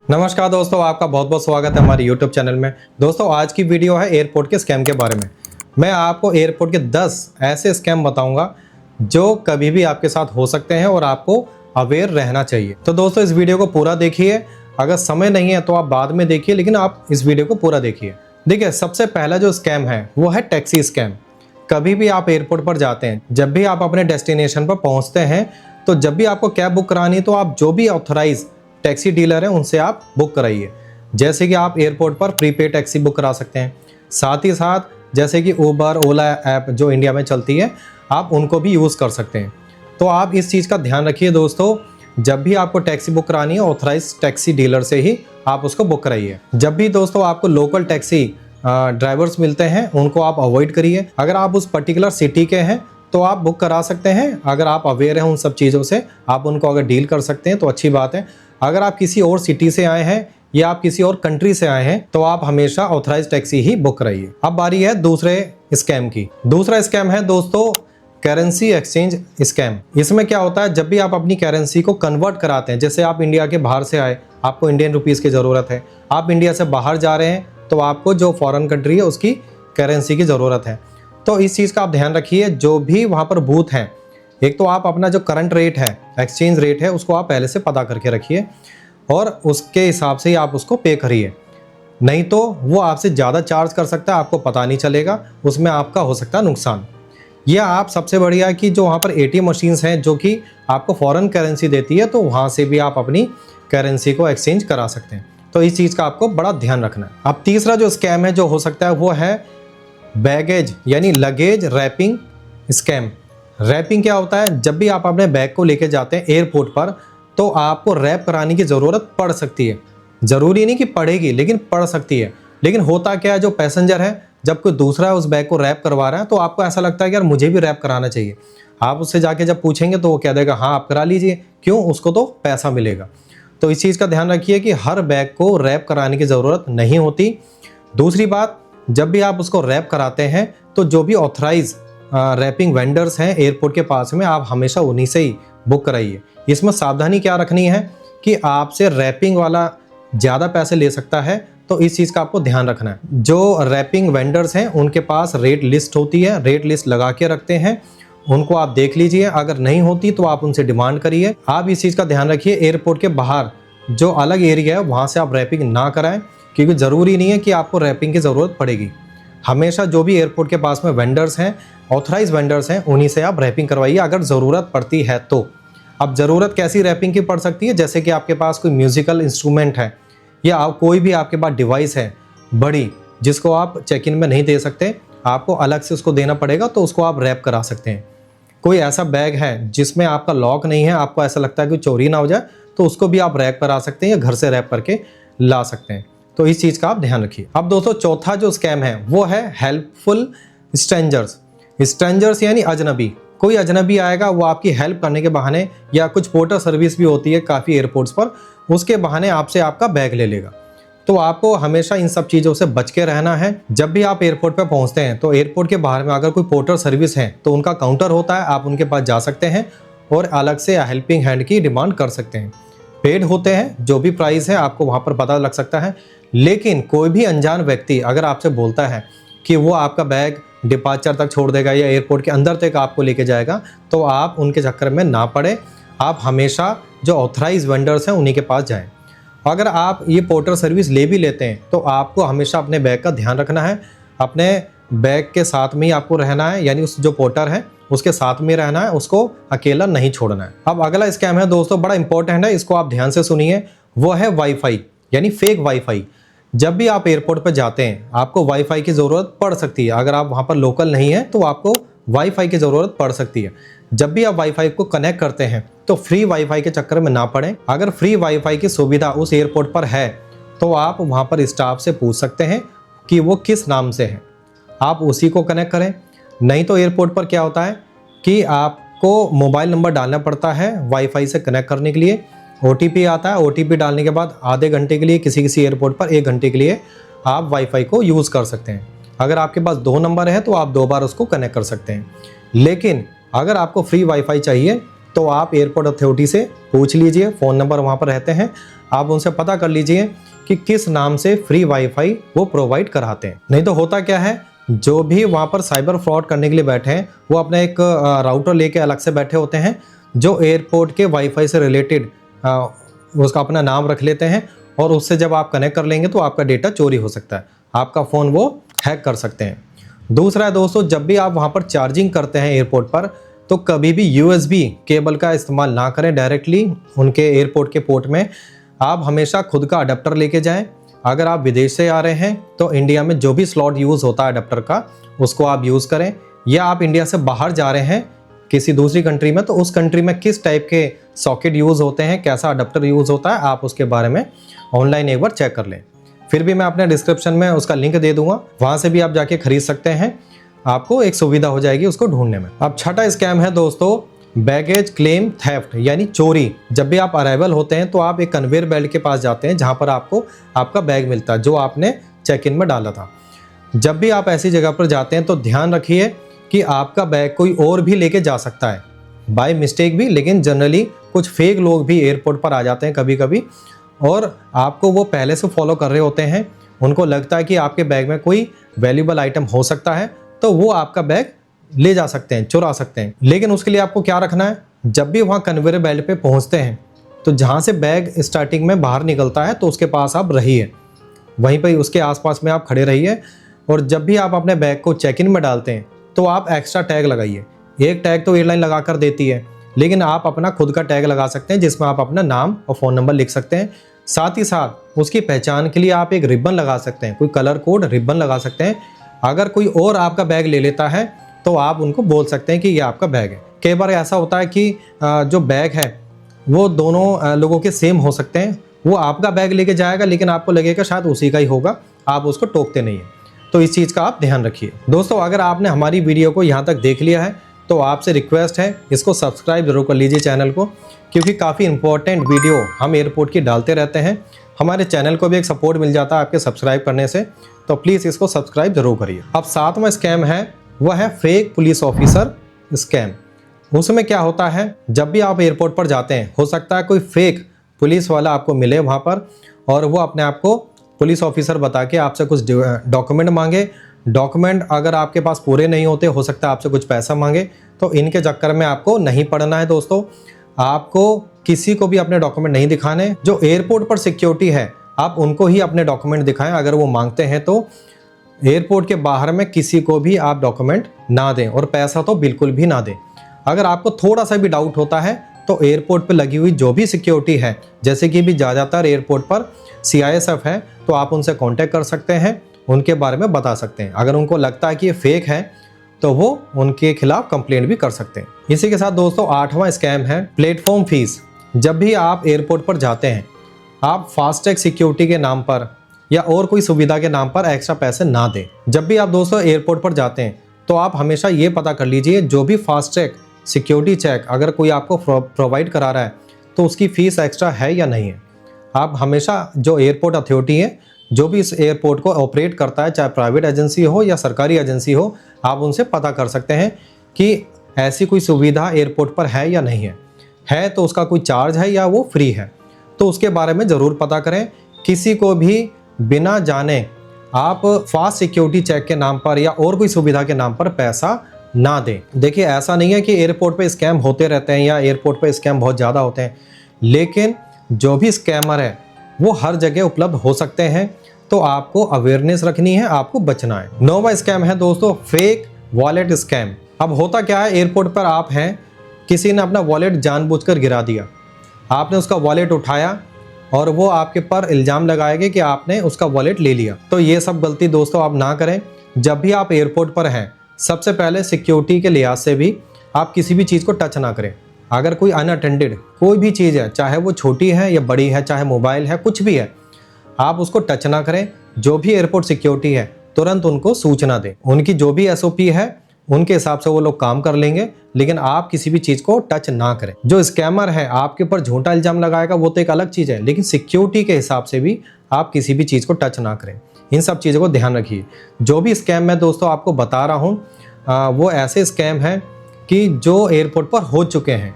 नमस्कार दोस्तों, आपका बहुत बहुत स्वागत है हमारे YouTube चैनल में। दोस्तों आज की वीडियो है एयरपोर्ट के स्कैम के बारे में। मैं आपको एयरपोर्ट के 10 ऐसे स्कैम बताऊंगा जो कभी भी आपके साथ हो सकते हैं और आपको अवेयर रहना चाहिए। तो दोस्तों इस वीडियो को पूरा देखिए, अगर समय नहीं है तो आप बाद में देखिए, लेकिन आप इस वीडियो को पूरा देखिए। देखिए, सबसे पहला जो स्कैम है वो है टैक्सी स्कैम। कभी भी आप एयरपोर्ट पर जाते हैं, जब भी आप अपने डेस्टिनेशन पर पहुंचते हैं, तो जब भी आपको कैब बुक करानी है तो आप जो भी ऑथराइज टैक्सी डीलर है उनसे आप बुक कराइए। जैसे कि आप एयरपोर्ट पर प्रीपेड टैक्सी बुक करा सकते हैं, साथ ही साथ जैसे कि उबर, ओला ऐप जो इंडिया में चलती है, आप उनको भी यूज़ कर सकते हैं। तो आप इस चीज़ का ध्यान रखिए दोस्तों, जब भी आपको टैक्सी बुक करानी है ऑथराइज टैक्सी डीलर से ही आप उसको बुक कराइए। जब भी दोस्तों आपको लोकल टैक्सी ड्राइवर्स मिलते हैं उनको आप अवॉइड करिए। अगर आप उस पर्टिकुलर सिटी के हैं तो आप बुक करा सकते हैं, अगर आप अवेयर हैं उन सब चीज़ों से, आप उनको अगर डील कर सकते हैं तो अच्छी बात है। अगर आप किसी और सिटी से आए हैं या आप किसी और कंट्री से आए हैं तो आप हमेशा ऑथराइज टैक्सी ही बुक कराइए। अब बारी है दूसरे स्कैम की। दूसरा स्कैम है दोस्तों करेंसी एक्सचेंज स्कैम। इसमें क्या होता है, जब भी आप अपनी करेंसी को कन्वर्ट कराते हैं, जैसे आप इंडिया के बाहर से आए, आपको इंडियन रुपीज़ की ज़रूरत है, आप इंडिया से बाहर जा रहे हैं तो आपको जो फॉरेन कंट्री है उसकी करेंसी की ज़रूरत है। तो इस चीज़ का आप ध्यान रखिए, जो भी वहाँ पर बूथ हैं, एक तो आप अपना जो करंट रेट है, एक्सचेंज रेट है, उसको आप पहले से पता करके रखिए और उसके हिसाब से ही आप उसको पे करिए। नहीं तो वो आपसे ज़्यादा चार्ज कर सकता है, आपको पता नहीं चलेगा, उसमें आपका हो सकता है नुकसान। या आप सबसे बढ़िया कि जो वहाँ पर ATM मशीन्स हैं जो कि आपको फॉरेन करेंसी देती है, तो वहाँ से भी आप अपनी करेंसी को एक्सचेंज करा सकते हैं। तो इस चीज़ का आपको बड़ा ध्यान रखना है। अब तीसरा जो स्कैम है जो हो सकता है वो है बैगेज यानी लगेज रैपिंग स्कैम। रैपिंग क्या होता है, जब भी आप अपने बैग को लेके जाते हैं एयरपोर्ट पर तो आपको रैप कराने की ज़रूरत पड़ सकती है। ज़रूरी नहीं कि पड़ेगी, लेकिन पड़ सकती है। लेकिन होता क्या है, जो पैसेंजर है जब कोई दूसरा उस बैग को रैप करवा रहा है तो आपको ऐसा लगता है कि यार मुझे भी रैप कराना चाहिए। आप उससे जाके जब पूछेंगे तो वो कह देगा हाँ आप करा लीजिए, क्यों, उसको तो पैसा मिलेगा। तो इस चीज़ का ध्यान रखिए कि हर बैग को रैप कराने की ज़रूरत नहीं होती। दूसरी बात, जब भी आप उसको रैप कराते हैं तो जो भी ऑथराइज रैपिंग वेंडर्स हैं एयरपोर्ट के पास में, आप हमेशा उन्हीं से ही बुक कराइए। इसमें सावधानी क्या रखनी है कि आपसे रैपिंग वाला ज़्यादा पैसे ले सकता है, तो इस चीज़ का आपको ध्यान रखना है। जो रैपिंग वेंडर्स हैं उनके पास रेट लिस्ट होती है, रेट लिस्ट लगा के रखते हैं, उनको आप देख लीजिए। अगर नहीं होती तो आप उनसे डिमांड करिए। आप इस चीज़ का ध्यान रखिए, एयरपोर्ट के बाहर जो अलग एरिया है वहाँ से आप रैपिंग ना कराएं, क्योंकि ज़रूरी नहीं है कि आपको रैपिंग की ज़रूरत पड़ेगी। हमेशा जो भी एयरपोर्ट के पास में वेंडर्स हैं, ऑथराइज वेंडर्स हैं, उन्हीं से आप रैपिंग करवाइए अगर ज़रूरत पड़ती है तो। अब ज़रूरत कैसी रैपिंग की पड़ सकती है, जैसे कि आपके पास कोई म्यूज़िकल इंस्ट्रूमेंट है या कोई भी आपके पास डिवाइस है बड़ी, जिसको आप चेक इन में नहीं दे सकते, आपको अलग से उसको देना पड़ेगा, तो उसको आप रैप करा सकते हैं। कोई ऐसा बैग है जिसमें आपका लॉक नहीं है, आपको ऐसा लगता है कि चोरी ना हो जाए, तो उसको भी आप रैप करा सकते हैं या घर से रैप करके ला सकते हैं। तो इस चीज़ का आप ध्यान रखिए। अब दोस्तों चौथा जो स्कैम है वो है हेल्पफुल स्ट्रेंजर्स। स्ट्रेंजर्स यानी अजनबी। कोई अजनबी आएगा, वो आपकी हेल्प करने के बहाने, या कुछ पोर्टर सर्विस भी होती है काफ़ी एयरपोर्ट्स पर, उसके बहाने आपसे आपका बैग ले लेगा। तो आपको हमेशा इन सब चीज़ों से बच के रहना है। जब भी आप एयरपोर्ट पर पहुंचते हैं तो एयरपोर्ट के बाहर में अगर कोई पोर्टर सर्विस है तो उनका काउंटर होता है, आप उनके पास जा सकते हैं और अलग से हेल्पिंग हैंड की डिमांड कर सकते हैं। पेड होते हैं, जो भी प्राइस है आपको वहाँ पर पता लग सकता है। लेकिन कोई भी अनजान व्यक्ति अगर आपसे बोलता है कि वो आपका बैग डिपार्चर तक छोड़ देगा या एयरपोर्ट के अंदर तक आपको लेके जाएगा, तो आप उनके चक्कर में ना पड़े। आप हमेशा जो ऑथराइज वेंडर्स हैं उन्हीं के पास जाएं। अगर आप ये पोर्टर सर्विस ले भी लेते हैं तो आपको हमेशा अपने बैग का ध्यान रखना है। अपने बैग के साथ में ही आपको रहना है, यानी उस जो पोर्टर है उसके साथ में रहना है, उसको अकेला नहीं छोड़ना है। अब अगला स्कैम है दोस्तों, बड़ा इंपॉर्टेंट है, इसको आप ध्यान से सुनिए। वो है वाईफाई यानी फेक वाईफाई। जब भी आप एयरपोर्ट पर जाते हैं आपको वाईफाई की ज़रूरत पड़ सकती है। अगर आप वहाँ पर लोकल नहीं हैं तो आपको वाईफाई की ज़रूरत पड़ सकती है। जब भी आप वाईफाई को कनेक्ट करते हैं तो फ्री वाईफाई के चक्कर में ना पड़ें। अगर फ्री वाईफाई की सुविधा उस एयरपोर्ट पर है तो आप वहाँ पर स्टाफ से पूछ सकते हैं कि वो किस नाम से है, आप उसी को कनेक्ट करें। नहीं तो एयरपोर्ट पर क्या होता है कि आपको मोबाइल नंबर डालना पड़ता है वाईफाई से कनेक्ट करने के लिए। OTP आता है, OTP डालने के बाद आधे घंटे के लिए, किसी किसी एयरपोर्ट पर 1 घंटे के लिए आप वाईफाई को यूज़ कर सकते हैं। अगर आपके पास 2 नंबर है तो आप 2 बार उसको कनेक्ट कर सकते हैं। लेकिन अगर आपको फ्री वाईफाई चाहिए तो आप एयरपोर्ट अथॉरिटी से पूछ लीजिए, फ़ोन नंबर वहाँ पर रहते हैं, आप उनसे पता कर लीजिए कि किस नाम से फ्री वाईफाई वो प्रोवाइड कराते हैं। नहीं तो होता क्या है, जो भी वहाँ पर साइबर फ्रॉड करने के लिए बैठे हैं वो अपना एक राउटर लेके अलग से बैठे होते हैं, जो एयरपोर्ट के वाईफाई से रिलेटेड उसका अपना नाम रख लेते हैं, और उससे जब आप कनेक्ट कर लेंगे तो आपका डेटा चोरी हो सकता है, आपका फ़ोन वो हैक कर सकते हैं। दूसरा है दोस्तों, जब भी आप वहाँ पर चार्जिंग करते हैं एयरपोर्ट पर, तो कभी भी USB केबल का इस्तेमाल ना करें डायरेक्टली उनके एयरपोर्ट के पोर्ट में। आप हमेशा खुद का अडेप्टर लेके जाएं। अगर आप विदेश से आ रहे हैं तो इंडिया में जो भी स्लॉट यूज़ होता है अडेप्टर का, उसको आप यूज़ करें। या आप इंडिया से बाहर जा रहे हैं किसी दूसरी कंट्री में, तो उस कंट्री में किस टाइप के सॉकेट यूज़ होते हैं, कैसा अडेप्टर यूज़ होता है, आप उसके बारे में ऑनलाइन एक बार चेक कर लें। फिर भी मैं अपने डिस्क्रिप्शन में उसका लिंक दे दूंगा, वहाँ से भी आप जाके खरीद सकते हैं, आपको एक सुविधा हो जाएगी उसको ढूंढने में। अब छठा स्कैम है दोस्तों, बैगेज क्लेम थेफ्ट, यानी चोरी। जब भी आप अराइवल होते हैं तो आप एक कन्वेयर बेल्ट के पास जाते हैं जहाँ पर आपको आपका बैग मिलता है जो आपने चेक इन में डाला था। जब भी आप ऐसी जगह पर जाते हैं तो ध्यान रखिए कि आपका बैग कोई और भी लेके जा सकता है, बाय मिस्टेक भी, लेकिन जनरली कुछ फेक लोग भी एयरपोर्ट पर आ जाते हैं कभी कभी, और आपको वो पहले से फॉलो कर रहे होते हैं। उनको लगता है कि आपके बैग में कोई वैल्यूएबल आइटम हो सकता है, तो वो आपका बैग ले जा सकते हैं, चुरा सकते हैं। लेकिन उसके लिए आपको क्या रखना है, जब भी वहाँ कन्वेयर बेल्ट पे पहुँचते हैं तो जहाँ से बैग स्टार्टिंग में बाहर निकलता है तो उसके पास आप रहिए, वहीं पर उसके आसपास में आप खड़े रहिए। और जब भी आप अपने बैग को चेक इन में डालते हैं तो आप एक्स्ट्रा टैग लगाइए। एक टैग तो एयरलाइन लगा कर देती है, लेकिन आप अपना खुद का टैग लगा सकते हैं जिसमें आप अपना नाम और फ़ोन नंबर लिख सकते हैं। साथ ही साथ उसकी पहचान के लिए आप एक रिबन लगा सकते हैं, कोई कलर कोड रिबन लगा सकते हैं। अगर कोई और आपका बैग ले लेता है तो आप उनको बोल सकते हैं कि ये आपका बैग है। कई बार ऐसा होता है कि जो बैग है वो दोनों लोगों के सेम हो सकते हैं, वो आपका बैग लेके जाएगा लेकिन आपको लगेगा शायद उसी का ही होगा, आप उसको टोकते नहीं हैं। तो इस चीज़ का आप ध्यान रखिए। दोस्तों, अगर आपने हमारी वीडियो को यहाँ तक देख लिया है तो आपसे रिक्वेस्ट है इसको सब्सक्राइब जरूर कर लीजिए चैनल को, क्योंकि काफ़ी इंपॉर्टेंट वीडियो हम एयरपोर्ट की डालते रहते हैं। हमारे चैनल को भी एक सपोर्ट मिल जाता है आपके सब्सक्राइब करने से, तो प्लीज़ इसको सब्सक्राइब जरूर करिए। अब सातवां स्कैम है, वह है फेक पुलिस ऑफिसर स्कैम। उसमें क्या होता है, जब भी आप एयरपोर्ट पर जाते हैं हो सकता है कोई फेक पुलिस वाला आपको मिले वहाँ पर, और वो अपने आप को पुलिस ऑफिसर बता के आपसे कुछ डॉक्यूमेंट मांगे। डॉक्यूमेंट अगर आपके पास पूरे नहीं होते, हो सकता है आपसे कुछ पैसा मांगे, तो इनके चक्कर में आपको नहीं पड़ना है दोस्तों। आपको किसी को भी अपने डॉक्यूमेंट नहीं दिखाने। जो एयरपोर्ट पर सिक्योरिटी है आप उनको ही अपने डॉक्यूमेंट दिखाएं अगर वो मांगते हैं तो। एयरपोर्ट के बाहर में किसी को भी आप डॉक्यूमेंट ना दें, और पैसा तो बिल्कुल भी ना दें। अगर आपको थोड़ा सा भी डाउट होता है तो एयरपोर्ट पर लगी हुई जो भी सिक्योरिटी है, जैसे कि भी ज़्यादातर एयरपोर्ट पर CISF है, तो आप उनसे कांटेक्ट कर सकते हैं, उनके बारे में बता सकते हैं। अगर उनको लगता है कि ये फेक है तो वो उनके खिलाफ कंप्लेंट भी कर सकते हैं। इसी के साथ दोस्तों आठवां स्कैम है प्लेटफॉर्म फीस। जब भी आप एयरपोर्ट पर जाते हैं, आप फास्टैग सिक्योरिटी के नाम पर या और कोई सुविधा के नाम पर एक्स्ट्रा पैसे ना दें। जब भी आप दोस्तों एयरपोर्ट पर जाते हैं तो आप हमेशा ये पता कर लीजिए, जो भी फास्टैग सिक्योरिटी चेक अगर कोई आपको प्रोवाइड करा रहा है तो उसकी फ़ीस एक्स्ट्रा है या नहीं है। आप हमेशा जो एयरपोर्ट अथॉरिटी है, जो भी इस एयरपोर्ट को ऑपरेट करता है, चाहे प्राइवेट एजेंसी हो या सरकारी एजेंसी हो, आप उनसे पता कर सकते हैं कि ऐसी कोई सुविधा एयरपोर्ट पर है या नहीं है तो उसका कोई चार्ज है या वो फ्री है, तो उसके बारे में ज़रूर पता करें। किसी को भी बिना जाने आप फास्ट सिक्योरिटी चेक के नाम पर या और कोई सुविधा के नाम पर पैसा ना दें। देखिए, ऐसा नहीं है कि एयरपोर्ट पे स्कैम होते रहते हैं या एयरपोर्ट पे स्कैम बहुत ज़्यादा होते हैं, लेकिन जो भी स्कैमर है वो हर जगह उपलब्ध हो सकते हैं, तो आपको अवेयरनेस रखनी है, आपको बचना है। नौवां स्कैम है दोस्तों फेक वॉलेट स्कैम। अब होता क्या है, एयरपोर्ट पर आप हैं, किसी ने अपना वॉलेट जानबूझकर गिरा दिया, आपने उसका वॉलेट उठाया और वो आपके पर इल्ज़ाम लगाएगा कि आपने उसका वॉलेट ले लिया। तो ये सब गलती दोस्तों आप ना करें। जब भी आप एयरपोर्ट पर हैं, सबसे पहले सिक्योरिटी के लिहाज से भी आप किसी भी चीज़ को टच ना करें। अगर कोई अनअटेंडेड कोई भी चीज़ है, चाहे वो छोटी है या बड़ी है, चाहे मोबाइल है, कुछ भी है, आप उसको टच ना करें। जो भी एयरपोर्ट सिक्योरिटी है तुरंत उनको सूचना दें। उनकी जो भी SOP है उनके हिसाब से वो लोग काम कर लेंगे, लेकिन आप किसी भी चीज़ को टच ना करें। जो स्कैमर है आपके ऊपर झूठा इल्ज़ाम लगाएगा वो तो एक अलग चीज़ है, लेकिन सिक्योरिटी के हिसाब से भी आप किसी भी चीज़ को टच ना करें। इन सब चीज़ों को ध्यान रखिए। जो भी स्कैम मैं दोस्तों आपको बता रहा हूँ वो ऐसे स्कैम हैं कि जो एयरपोर्ट पर हो चुके हैं,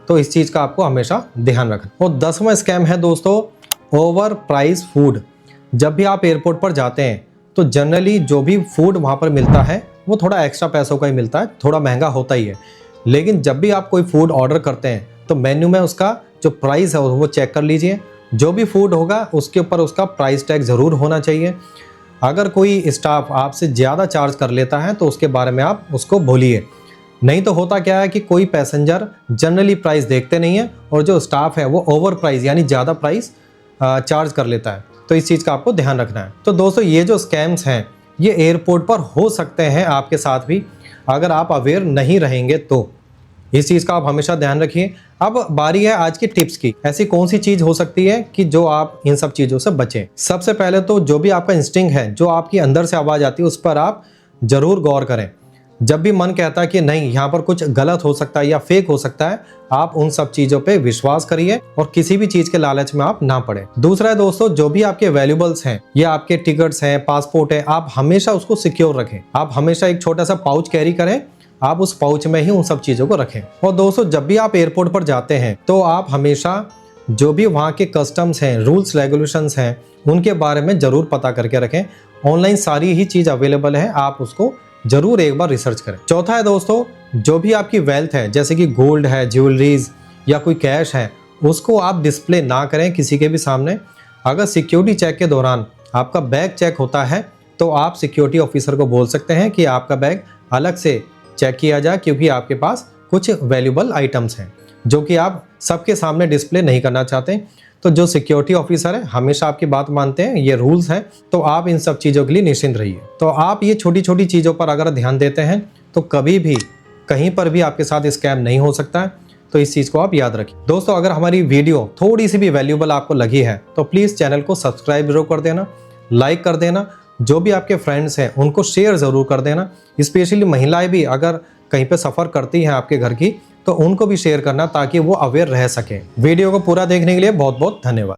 तो इस चीज़ का आपको हमेशा ध्यान रखना। और 10वां स्कैम है दोस्तों, ओवर प्राइस फूड। जब भी आप एयरपोर्ट पर जाते हैं तो जनरली जो भी फूड वहाँ पर मिलता है वो थोड़ा एक्स्ट्रा पैसों का ही मिलता है, थोड़ा महंगा होता ही है। लेकिन जब भी आप कोई फूड ऑर्डर करते हैं तो मेन्यू में उसका जो प्राइस है वो चेक कर लीजिए। जो भी फूड होगा उसके ऊपर उसका प्राइस टैग ज़रूर होना चाहिए। अगर कोई स्टाफ आपसे ज़्यादा चार्ज कर लेता है तो उसके बारे में आप उसको भूलिए। नहीं तो होता क्या है कि कोई पैसेंजर जनरली प्राइस देखते नहीं है और जो स्टाफ है वो ओवर प्राइस यानी ज़्यादा प्राइस चार्ज कर लेता है। तो इस चीज़ का आपको ध्यान रखना है। तो दोस्तों ये जो स्कैम्स हैं ये एयरपोर्ट पर हो सकते हैं आपके साथ भी, अगर आप अवेयर नहीं रहेंगे तो इस चीज़ का आप हमेशा ध्यान रखिए। अब बारी है आज की टिप्स की। ऐसी कौन सी चीज़ हो सकती है कि जो आप इन सब चीज़ों से बचें। सबसे पहले तो जो भी आपका इंस्टिंक्ट है, जो आपकी अंदर से आवाज़ आती है, उस पर आप ज़रूर गौर करें। जब भी मन कहता है कि नहीं यहाँ पर कुछ गलत हो सकता है या फेक हो सकता है, आप उन सब चीज़ों पे विश्वास करिए और किसी भी चीज़ के लालच में आप ना पड़े। दूसरा है दोस्तों, जो भी आपके वैल्यूबल्स हैं या आपके टिकट्स हैं, पासपोर्ट है, आप हमेशा उसको सिक्योर रखें। आप हमेशा एक छोटा सा पाउच कैरी करें, आप उस पाउच में ही उन सब चीज़ों को रखें। और दोस्तों जब भी आप एयरपोर्ट पर जाते हैं तो आप हमेशा जो भी वहाँ के कस्टम्स हैं, रूल्स रेगुलेशंस हैं, उनके बारे में ज़रूर पता करके रखें। ऑनलाइन सारी ही चीज़ अवेलेबल है, आप उसको ज़रूर एक बार रिसर्च करें। चौथा है दोस्तों, जो भी आपकी वेल्थ है जैसे कि गोल्ड है, ज्वेलरीज या कोई कैश है, उसको आप डिस्प्ले ना करें किसी के भी सामने। अगर सिक्योरिटी चेक के दौरान आपका बैग चेक होता है तो आप सिक्योरिटी ऑफिसर को बोल सकते हैं कि आपका बैग अलग से चेक किया जाए, क्योंकि आपके पास कुछ वैल्यूबल आइटम्स हैं जो कि आप सबके सामने डिस्प्ले नहीं करना चाहते। तो जो सिक्योरिटी ऑफिसर है हमेशा आपकी बात मानते हैं, ये रूल्स हैं, तो आप इन सब चीज़ों के लिए निश्चिंत रहिए। तो आप ये छोटी छोटी चीज़ों पर अगर ध्यान देते हैं तो कभी भी कहीं पर भी आपके साथ स्कैम नहीं हो सकता है। तो इस चीज़ को आप याद रखिए। दोस्तों अगर हमारी वीडियो थोड़ी सी भी वैल्यूबल आपको लगी है तो प्लीज़ चैनल को सब्सक्राइब जरूर कर देना, लाइक कर देना, जो भी आपके फ्रेंड्स हैं उनको शेयर ज़रूर कर देना। स्पेशली महिलाएं भी अगर कहीं पे सफ़र करती हैं आपके घर की तो उनको भी शेयर करना ताकि वो अवेयर रह सकें। वीडियो को पूरा देखने के लिए बहुत बहुत धन्यवाद।